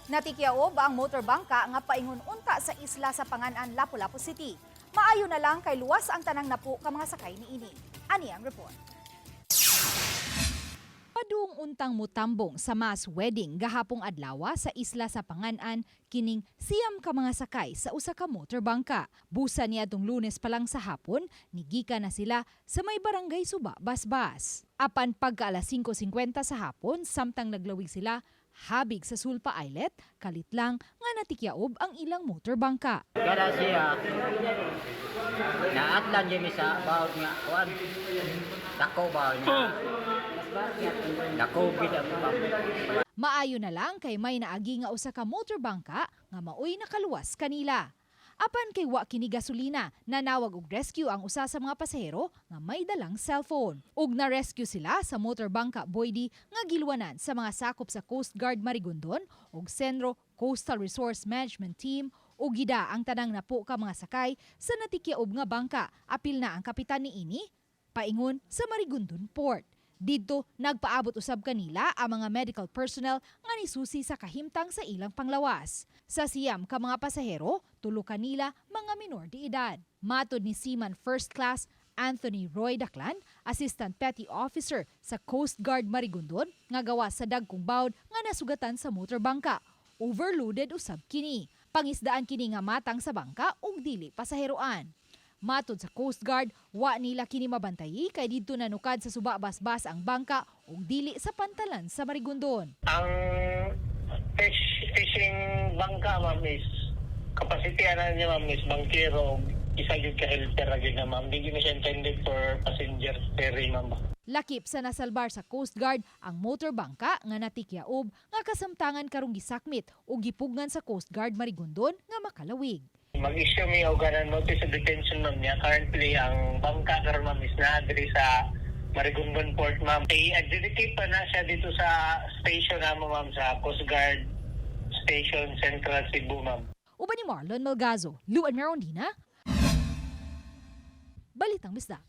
Natikyaob ang motorbangka nga paingon unta sa isla sa Panganan, Lapu-Lapu City. Maayo na lang kay luwas ang tanang napo ka mga sakay niini. Ani ang report. Padung untang mutambong sa mass wedding gahapong adlaw sa isla sa Panganan kining siyam ka mga sakay sa usa ka motorbangka. Busa niya tong Lunes pa lang sa hapon, nigika na sila sa may barangay Suba, Basbas. Apan pagka alas 5:50 sa hapon, samtang naglawig sila habig sa Sulpa Islet, kalit lang nga natikyaob ang ilang motorbangka. Kaya siya, naatlan yun sa bawat nga, kuwan, dako bawat nga, dako bida mo. Maayo na lang kay may naagi nga usa ka motorbangka nga maoy nakaluwas kanila. Apan kay wa kini gasolina, nanawag og rescue ang usa sa mga pasahero nga may dalang cellphone. Ug na-rescue sila sa motorbangka Boydi nga gilwanan sa mga sakop sa Coast Guard Marigondon ug Senro Coastal Resource Management Team ug gida ang tanang napo ka mga sakay sa natikyaob nga bangka. Apil na ang kapitan niini paingon sa Marigondon Port. Dito nagpaabot usab kanila ang mga medical personnel nga nisusi sa kahimtang sa ilang panglawas. Sa siyam ka mga pasahero, tulo kanila mga minor de edad. Matod ni Seaman First Class Anthony Roy Daclan, Assistant Petty Officer sa Coast Guard Marigondon, nga gawa sa dagkong bawd nga nasugatan sa motorbangka. Overloaded usab kini. Pangisdaan kini nga matang sa bangka ug dili pasaheroan. Matod sa Coast Guard, wa nila kini mabantayi kay didto nanukad sa Suba Basbas ang bangka ug dili sa pantalan sa Marigondon. Ang fishing bangka, ma'am, is capacity na niya, ma'am, is bangkero. Isa yun ka-helper agad na, ma'am. Hindi na siya intended for passenger ferry, ma'am. Lakip sa nasalbar sa Coast Guard ang motorbangka nga natikyaob nga kasamtangan karong gisakmit ug gipugnan sa Coast Guard Marigondon nga makalawig. Mag-issue may oganan notice of detention, ma'am, niya. Currently, ang bangka karon, ma'am, is na-adri sa Marigondon Port, ma'am. I-adjudicate pa na siya dito sa station namin, ma'am, sa Coast Guard Station Central Cebu, ma'am. Uban ni Marlon Malgazo, Luan Merondina, Balitang Bisdak.